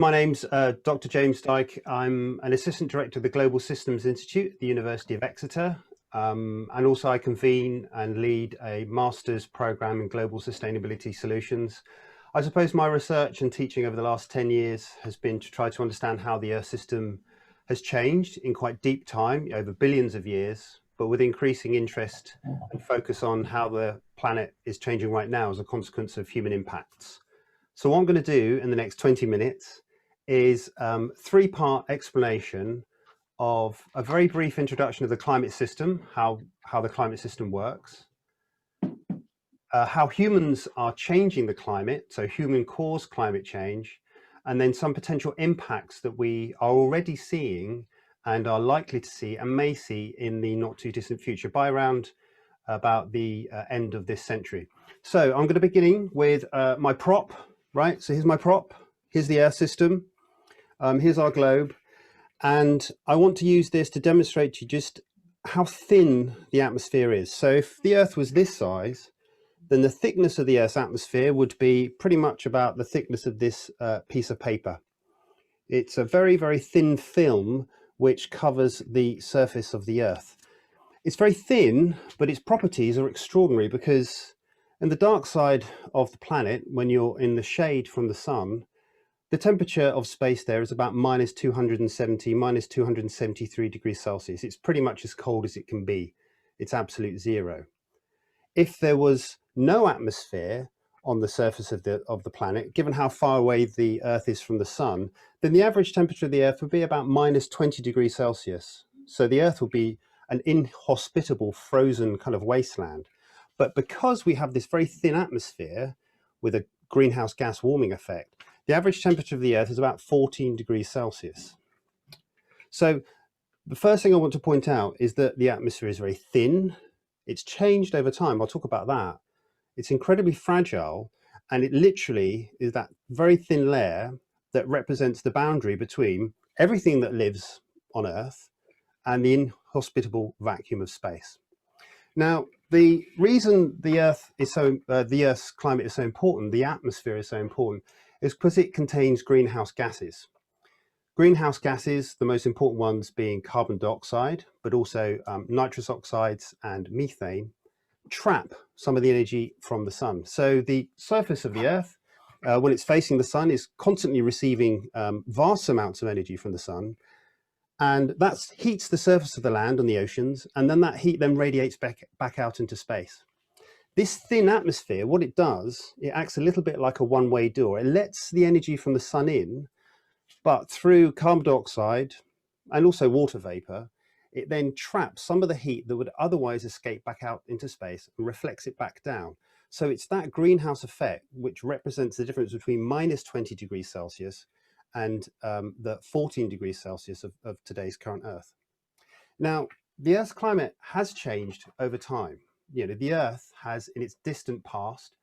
My name's Dr. James Dyke. I'm an Assistant Director of the Global Systems Institute at the University of Exeter. And also I convene and lead a master's program in global sustainability solutions. I suppose my research and teaching over the last 10 years has been to try to understand how the Earth system has changed in quite deep time, over billions of years, but with increasing interest and focus on how the planet is changing right now as a consequence of human impacts. So what I'm going to do in the next 20 minutes is three-part explanation of a very brief introduction of the climate system, how the climate system works, how humans are changing the climate, so human-caused climate change, and then some potential impacts that we are already seeing and are likely to see and may see in the not too distant future by around about the end of this century. So I'm going to be beginning with my prop, right? So here's my prop, here's the Earth system, here's our globe. And I want to use this to demonstrate to you just how thin the atmosphere is. So if the Earth was this size, then the thickness of the Earth's atmosphere would be pretty much about the thickness of this piece of paper. It's a very, very thin film which covers the surface of the Earth. It's very thin, but its properties are extraordinary because in the dark side of the planet, when you're in the shade from the sun, the temperature of space there is about minus 270, minus 273 degrees Celsius. It's pretty much as cold as it can be. It's absolute zero. If there was no atmosphere on the surface of the planet, given how far away the Earth is from the sun, then the average temperature of the Earth would be about minus 20 degrees Celsius. So the Earth would be an inhospitable, frozen kind of wasteland. But because we have this very thin atmosphere with a greenhouse gas warming effect, the average temperature of the Earth is about 14 degrees Celsius. So the first thing I want to point out is that the atmosphere is very thin. It's changed over time. I'll talk about that. It's incredibly fragile, and it literally is that very thin layer that represents the boundary between everything that lives on Earth and the inhospitable vacuum of space. Now, the reason the Earth's climate is so important, the atmosphere is so important, is because it contains greenhouse gases. Greenhouse gases, the most important ones being carbon dioxide, but also nitrous oxides and methane, trap some of the energy from the sun. So the surface of the Earth, when it's facing the sun, is constantly receiving vast amounts of energy from the sun. And that heats the surface of the land and the oceans, and then that heat then radiates back out into space. This thin atmosphere, what it does, it acts a little bit like a one-way door. It lets the energy from the sun in, but through carbon dioxide and also water vapor, it then traps some of the heat that would otherwise escape back out into space and reflects it back down. So it's that greenhouse effect which represents the difference between minus 20 degrees Celsius and the 14 degrees Celsius of today's current Earth. Now, the Earth's climate has changed over time. You know, the Earth has, in its distant past,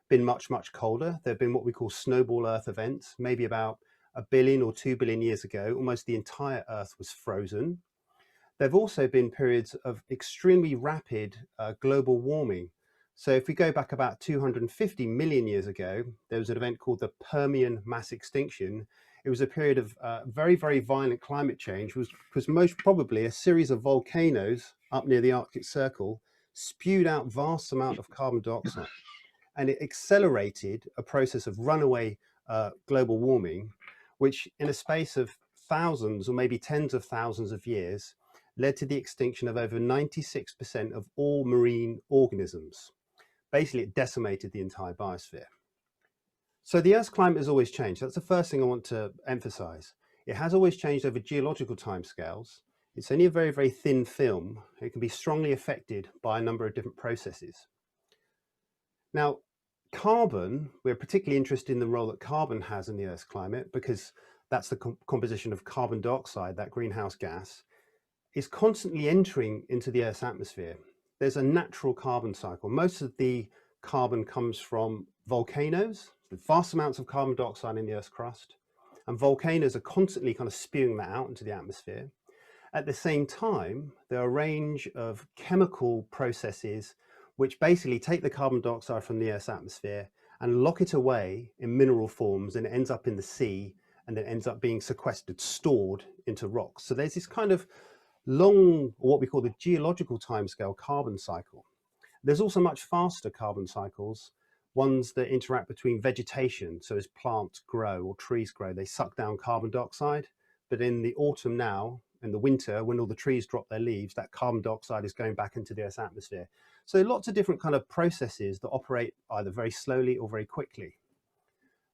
been much, much colder. There have been what we call Snowball Earth events, maybe about 1 billion or 2 billion years ago. Almost the entire Earth was frozen. There have also been periods of extremely rapid global warming. So if we go back about 250 million years ago, there was an event called the Permian mass extinction. It was a period of very, very violent climate change, which was most probably a series of volcanoes up near the Arctic Circle spewed out vast amount of carbon dioxide. And it accelerated a process of runaway global warming, which in a space of thousands or maybe tens of thousands of years led to the extinction of over 96% of all marine organisms. Basically, it decimated the entire biosphere. So the Earth's climate has always changed. That's the first thing I want to emphasize. It has always changed over geological timescales. It's only a very, very thin film. It can be strongly affected by a number of different processes. Now, carbon, we're particularly interested in the role that carbon has in the Earth's climate because that's the composition of carbon dioxide, that greenhouse gas, is constantly entering into the Earth's atmosphere. There's a natural carbon cycle. Most of the carbon comes from volcanoes, the vast amounts of carbon dioxide in the Earth's crust, and volcanoes are constantly kind of spewing that out into the atmosphere. At the same time, there are a range of chemical processes which basically take the carbon dioxide from the Earth's atmosphere and lock it away in mineral forms, and it ends up in the sea and then ends up being sequestered, stored into rocks. So there's this kind of long, or what we call the geological timescale carbon cycle. There's also much faster carbon cycles, ones that interact between vegetation. So as plants grow or trees grow, they suck down carbon dioxide. But in the autumn now, in the winter, when all the trees drop their leaves, that carbon dioxide is going back into the Earth's atmosphere. So lots of different kind of processes that operate either very slowly or very quickly.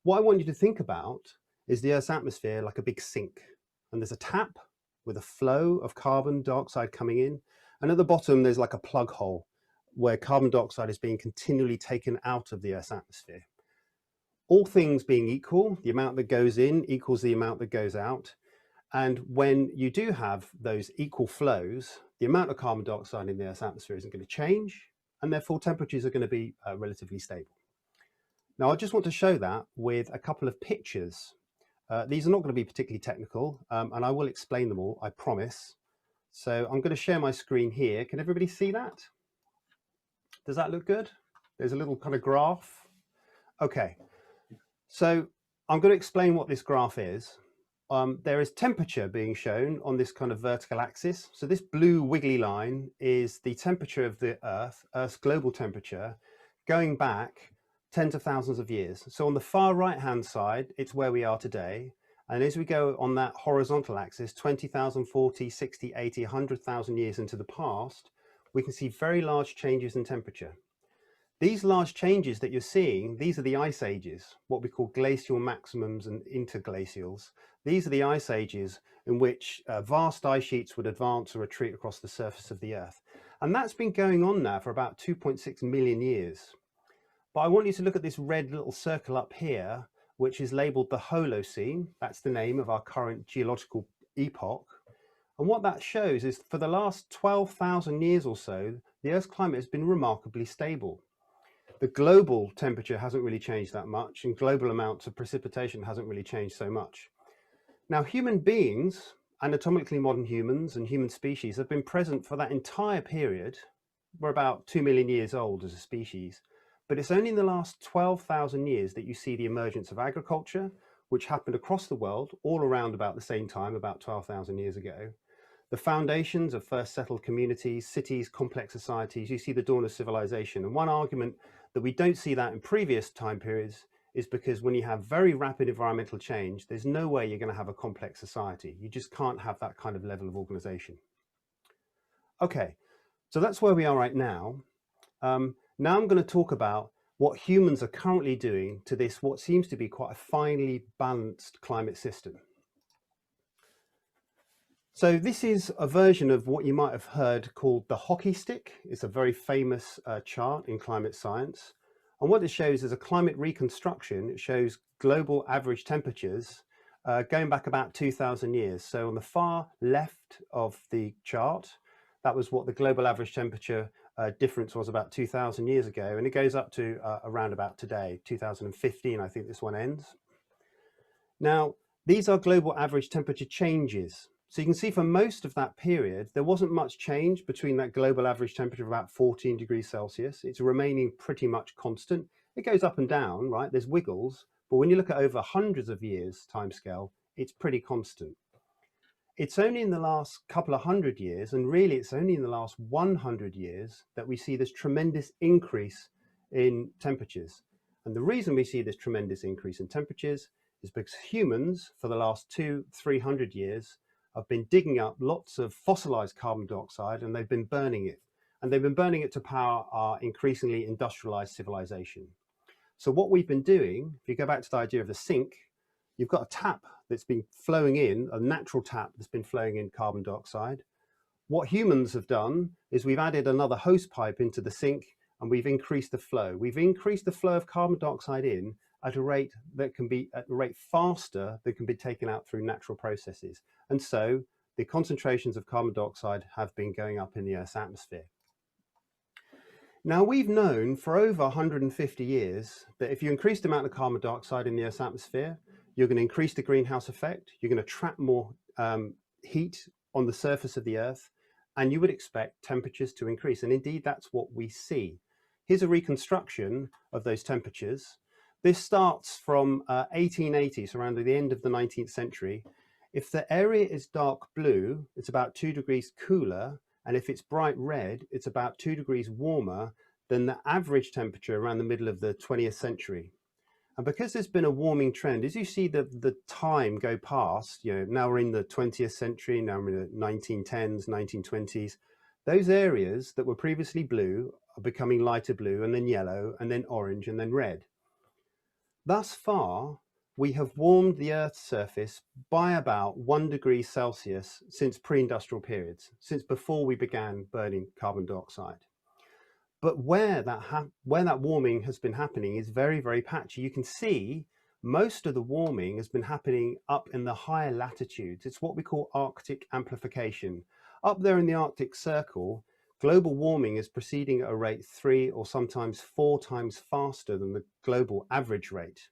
What I want you to think about is the Earth's atmosphere like a big sink. And there's a tap with a flow of carbon dioxide coming in. And at the bottom, there's like a plug hole where carbon dioxide is being continually taken out of the Earth's atmosphere. All things being equal, the amount that goes in equals the amount that goes out. And when you do have those equal flows, the amount of carbon dioxide in the Earth's atmosphere isn't going to change, and therefore temperatures are going to be relatively stable. Now, I just want to show that with a couple of pictures. These are not going to be particularly technical, and I will explain them all, I promise. So I'm going to share my screen here. Can everybody see that? Does that look good? There's a little kind of graph. Okay, so I'm going to explain what this graph is. There is temperature being shown on this kind of vertical axis. So this blue wiggly line is the temperature of the Earth's global temperature, going back tens of thousands of years. So on the far right-hand side, it's where we are today. And as we go on that horizontal axis, 20,000, 40, 60, 80, 100,000 years into the past, we can see very large changes in temperature. These large changes that you're seeing, these are the ice ages, what we call glacial maximums and interglacials. These are the ice ages in which vast ice sheets would advance or retreat across the surface of the Earth. And that's been going on now for about 2.6 million years. But I want you to look at this red little circle up here, which is labeled the Holocene. That's the name of our current geological epoch. And what that shows is for the last 12,000 years or so, the Earth's climate has been remarkably stable. The global temperature hasn't really changed that much, and global amounts of precipitation hasn't really changed so much. Now, human beings, anatomically modern humans and human species, have been present for that entire period. We're about 2 million years old as a species, but it's only in the last 12,000 years that you see the emergence of agriculture, which happened across the world all around about the same time, about 12,000 years ago. The foundations of first settled communities, cities, complex societies, you see the dawn of civilization. And one argument that we don't see that in previous time periods is because when you have very rapid environmental change, there's no way you're going to have a complex society. You just can't have that kind of level of organization. Okay, so that's where we are right now. Now I'm going to talk about what humans are currently doing to this, what seems to be quite a finely balanced climate system. So this is a version of what you might have heard called the hockey stick. It's a very famous chart in climate science. And what it shows is a climate reconstruction. It shows global average temperatures going back about 2,000 years. So on the far left of the chart, that was what the global average temperature difference was about 2,000 years ago. And it goes up to around about today, 2015, I think this one ends. Now, these are global average temperature changes. So you can see for most of that period, there wasn't much change between that global average temperature of about 14 degrees Celsius. It's remaining pretty much constant. It goes up and down, right? There's wiggles, but when you look at over hundreds of years timescale, it's pretty constant. It's only in the last couple of hundred years, and really it's only in the last 100 years that we see this tremendous increase in temperatures. And the reason we see this tremendous increase in temperatures is because humans, for the last 200-300 years, have been digging up lots of fossilized carbon dioxide, and they've been burning it. And they've been burning it to power our increasingly industrialized civilization. So what we've been doing, if you go back to the idea of the sink, you've got a tap that's been flowing in, a natural tap that's been flowing in carbon dioxide. What humans have done is we've added another hose pipe into the sink, and we've increased the flow. We've increased the flow of carbon dioxide in at a rate that can be at a rate faster than can be taken out through natural processes. And so the concentrations of carbon dioxide have been going up in the Earth's atmosphere. Now, we've known for over 150 years that if you increase the amount of carbon dioxide in the Earth's atmosphere, you're going to increase the greenhouse effect, you're going to trap more heat on the surface of the Earth, and you would expect temperatures to increase. And indeed, that's what we see. Here's a reconstruction of those temperatures. This starts from 1880, so around the end of the 19th century. If the area is dark blue, it's about 2 degrees cooler, and if it's bright red, it's about 2 degrees warmer than the average temperature around the middle of the 20th century. And because there's been a warming trend, as you see the time go past, now we're in the 20th century, now we're in the 1910s, 1920s, those areas that were previously blue are becoming lighter blue and then yellow and then orange and then red. Thus far, we have warmed the Earth's surface by about 1 degree Celsius since pre-industrial periods, since before we began burning carbon dioxide. But where that warming has been happening is very, very patchy. You can see most of the warming has been happening up in the higher latitudes. It's what we call Arctic amplification. Up there in the Arctic Circle, global warming is proceeding at a rate 3 or sometimes 4 times faster than the global average rate.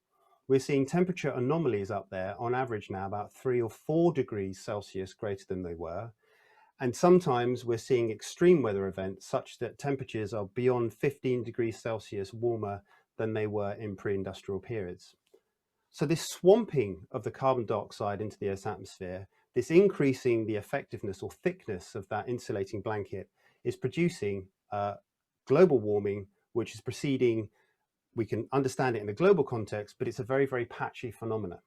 We're seeing temperature anomalies up there on average now about 3 or 4 degrees Celsius greater than they were. And sometimes we're seeing extreme weather events such that temperatures are beyond 15 degrees Celsius warmer than they were in pre-industrial periods. So this swamping of the carbon dioxide into the Earth's atmosphere, this increasing the effectiveness or thickness of that insulating blanket is producing global warming, which is proceeding. We can understand it in a global context, but it's a very, very patchy phenomenon.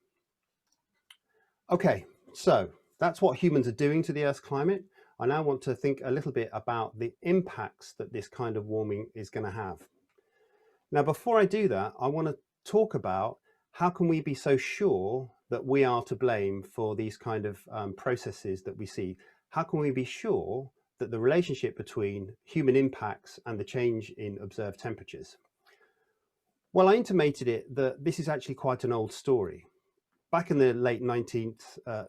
Okay, so that's what humans are doing to the Earth's climate. I now want to think a little bit about the impacts that this kind of warming is going to have. Now, before I do that, I want to talk about how can we be so sure that we are to blame for these kind of processes that we see? How can we be sure that the relationship between human impacts and the change in observed temperatures? Well, I intimated it that this is actually quite an old story. Back in the late 19th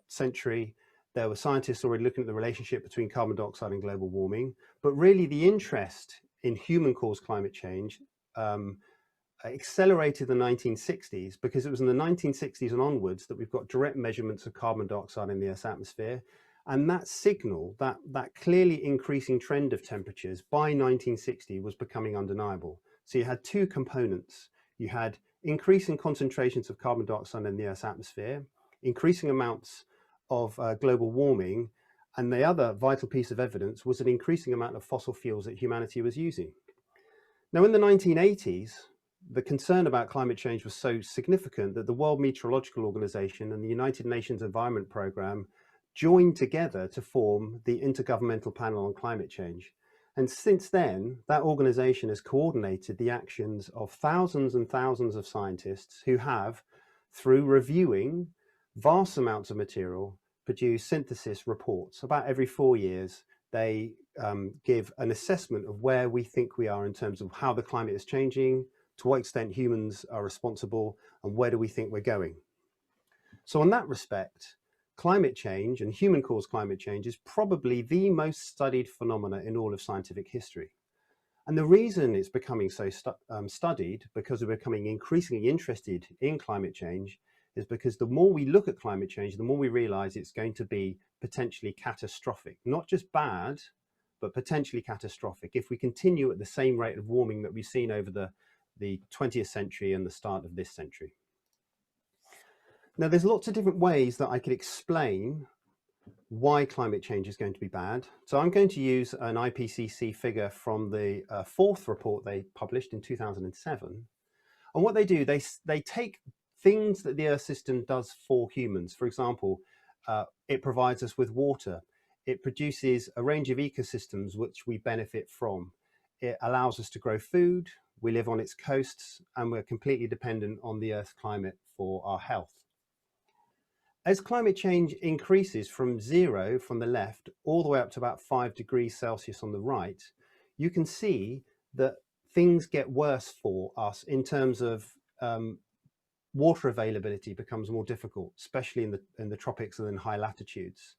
century, there were scientists already looking at the relationship between carbon dioxide and global warming, but really the interest in human-caused climate change accelerated in the 1960s, because it was in the 1960s and onwards that we've got direct measurements of carbon dioxide in the Earth's atmosphere. And that signal, that clearly increasing trend of temperatures by 1960 was becoming undeniable. So you had two components. You had increasing concentrations of carbon dioxide in the Earth's atmosphere, increasing amounts of global warming, and the other vital piece of evidence was an increasing amount of fossil fuels that humanity was using. Now, in the 1980s, the concern about climate change was so significant that the World Meteorological Organization and the United Nations Environment Programme joined together to form the Intergovernmental Panel on Climate Change. And since then, that organization has coordinated the actions of thousands and thousands of scientists who have, through reviewing vast amounts of material, produced synthesis reports. About every 4 years, they give an assessment of where we think we are in terms of how the climate is changing, to what extent humans are responsible, and where do we think we're going. So in that respect, climate change and human-caused climate change is probably the most studied phenomena in all of scientific history. And the reason it's becoming so studied, because we're becoming increasingly interested in climate change, is because the more we look at climate change, the more we realize it's going to be potentially catastrophic. Not just bad, but potentially catastrophic if we continue at the same rate of warming that we've seen over the 20th century and the start of this century. Now, there's lots of different ways that I could explain why climate change is going to be bad. So I'm going to use an IPCC figure from the fourth report they published in 2007. And what they do, they take things that the Earth system does for humans. For example, it provides us with water. It produces a range of ecosystems which we benefit from. It allows us to grow food. We live on its coasts, and we're completely dependent on the Earth's climate for our health. As climate change increases from 0 from the left all the way up to about 5 degrees Celsius on the right, you can see that things get worse for us in terms of water availability becomes more difficult, especially in the tropics and in high latitudes.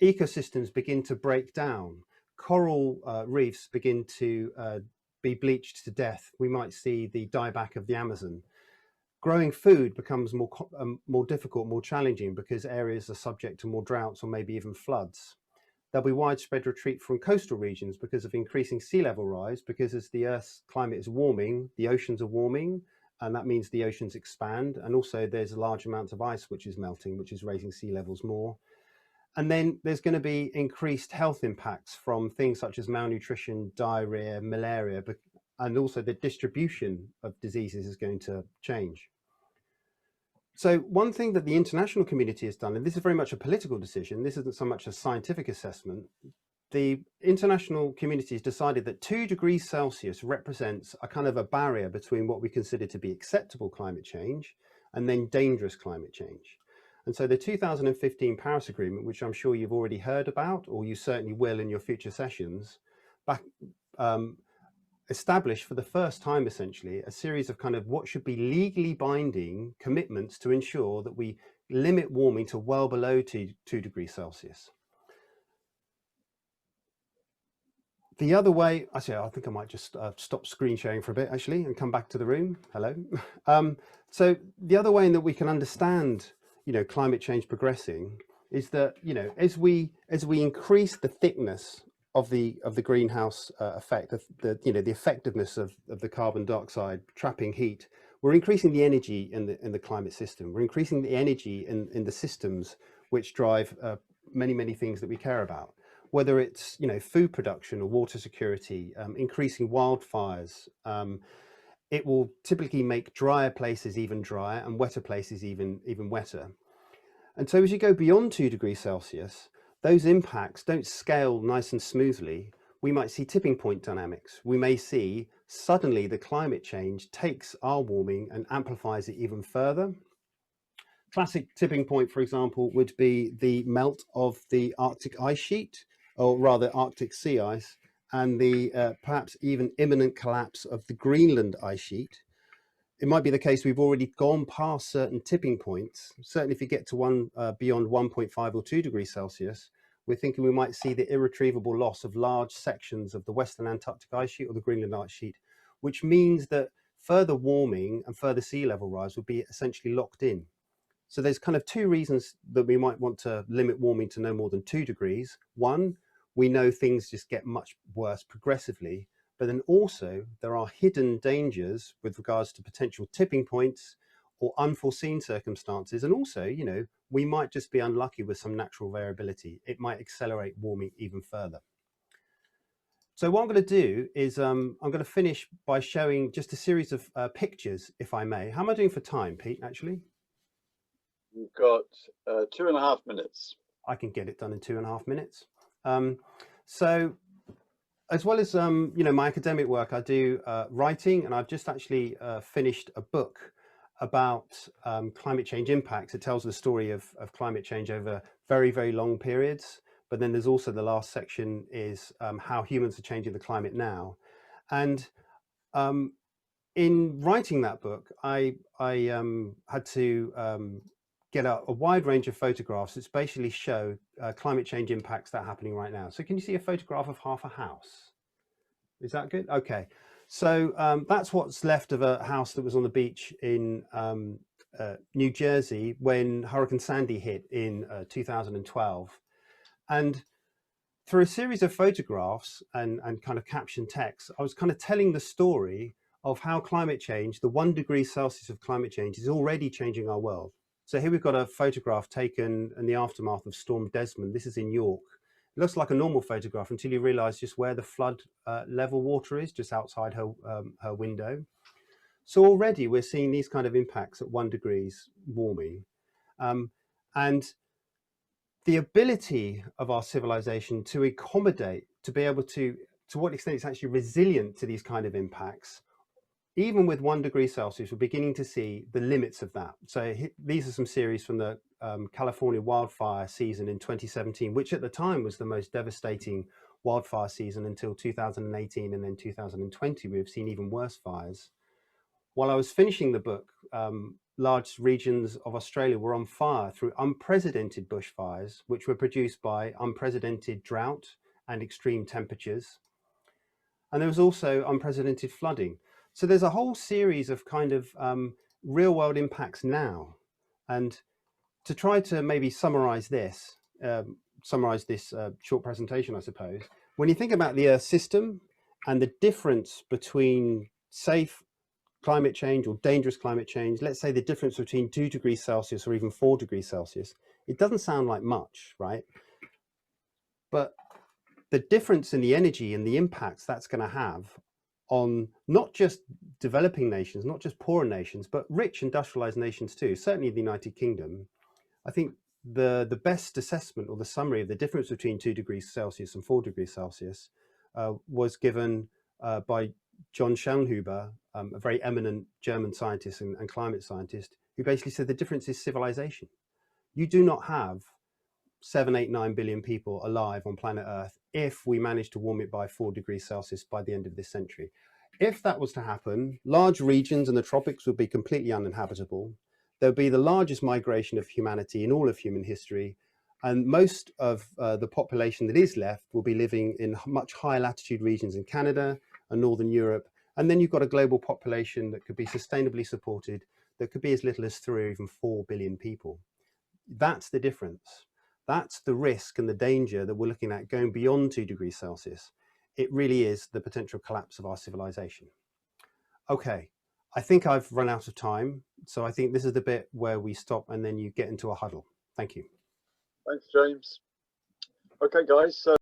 Ecosystems begin to break down. Coral reefs begin to be bleached to death. We might see the dieback of the Amazon. Growing food becomes more difficult, more challenging, because areas are subject to more droughts or maybe even floods. There'll be widespread retreat from coastal regions because of increasing sea level rise, because as the Earth's climate is warming, the oceans are warming, and that means the oceans expand. And also there's large amounts of ice which is melting, which is raising sea levels more. And then there's going to be increased health impacts from things such as malnutrition, diarrhea, malaria, and also the distribution of diseases is going to change. So one thing that the international community has done, and this is very much a political decision, this isn't so much a scientific assessment, the international community has decided that 2 degrees Celsius represents a kind of a barrier between what we consider to be acceptable climate change and then dangerous climate change. And so the 2015 Paris Agreement, which I'm sure you've already heard about, or you certainly will in your future sessions, established for the first time, essentially, a series of kind of what should be legally binding commitments to ensure that we limit warming to well below 2 degrees Celsius. The other way, I think I might just stop screen sharing for a bit, actually, and come back to the room. Hello. So the other way in that we can understand, climate change progressing is that, as we increase the thickness of the greenhouse effect, the effectiveness of the carbon dioxide trapping heat, we're increasing the energy in the climate system. We're increasing the energy in the systems which drive many things that we care about, whether it's food production or water security, increasing wildfires. It will typically make drier places even drier and wetter places even wetter. And so as you go beyond 2 degrees Celsius, those impacts don't scale nice and smoothly. We might see tipping point dynamics. We may see suddenly the climate change takes our warming and amplifies it even further. Classic tipping point, for example, would be the melt of the Arctic ice sheet, or rather Arctic sea ice, and the perhaps even imminent collapse of the Greenland ice sheet. It might be the case we've already gone past certain tipping points. Certainly if you get to beyond 1.5 or 2 degrees Celsius, we're thinking we might see the irretrievable loss of large sections of the Western Antarctic ice sheet or the Greenland ice sheet, which means that further warming and further sea level rise would be essentially locked in. So there's kind of 2 reasons that we might want to limit warming to no more than 2 degrees. One, we know things just get much worse progressively, but then also there are hidden dangers with regards to potential tipping points or unforeseen circumstances. And also, we might just be unlucky with some natural variability. It might accelerate warming even further. So what I'm going to do is I'm going to finish by showing just a series of pictures, if I may. How am I doing for time, Pete, actually? You've got 2.5 minutes. I can get it done in 2.5 minutes. So as well as, my academic work, I do writing, and I've just actually finished a book about climate change impacts. It tells the story of climate change over very long periods. But then there's also the last section is how humans are changing the climate now. And in writing that book, I had to get a wide range of photographs that basically show climate change impacts that are happening right now. So can you see a photograph of half a house? Is that good? Okay. So that's what's left of a house that was on the beach in New Jersey when Hurricane Sandy hit in 2012. And through a series of photographs and kind of caption text, I was kind of telling the story of how climate change, the 1 degree Celsius of climate change, is already changing our world. So here we've got a photograph taken in the aftermath of Storm Desmond. This is in York. It looks like a normal photograph until you realize just where the flood level water is, just outside her window. So already we're seeing these kind of impacts at 1 degrees warming. And the ability of our civilization to accommodate, to be able to what extent it's actually resilient to these kind of impacts, even with 1 degree Celsius, we're beginning to see the limits of that. So these are some series from the California wildfire season in 2017, which at the time was the most devastating wildfire season until 2018, and then 2020, we've seen even worse fires. While I was finishing the book, large regions of Australia were on fire through unprecedented bushfires, which were produced by unprecedented drought and extreme temperatures. And there was also unprecedented flooding. So there's a whole series of kind of real world impacts now. And to try to maybe summarize this short presentation, I suppose, when you think about the Earth system and the difference between safe, climate change or dangerous climate change, let's say the difference between 2 degrees Celsius or even 4 degrees Celsius, it doesn't sound like much, right? But the difference in the energy and the impacts that's going to have on not just developing nations, not just poorer nations, but rich industrialized nations too, certainly the United Kingdom. I think the best assessment or the summary of the difference between 2 degrees Celsius and 4 degrees Celsius was given by John Schellnhuber, a very eminent German scientist and climate scientist, who basically said the difference is civilization. You do not have 7, 8, 9 billion people alive on planet Earth if we manage to warm it by 4 degrees Celsius by the end of this century. If that was to happen, large regions in the tropics would be completely uninhabitable. There would be the largest migration of humanity in all of human history. And most of the population that is left will be living in much higher latitude regions in Canada and Northern Europe. And then you've got a global population that could be sustainably supported, that could be as little as 3 or even 4 billion people. That's the difference. That's the risk and the danger that we're looking at going beyond 2 degrees Celsius. It really is the potential collapse of our civilization. Okay, I think I've run out of time. So I think this is the bit where we stop and then you get into a huddle. Thank you. Thanks, James. Okay, guys. So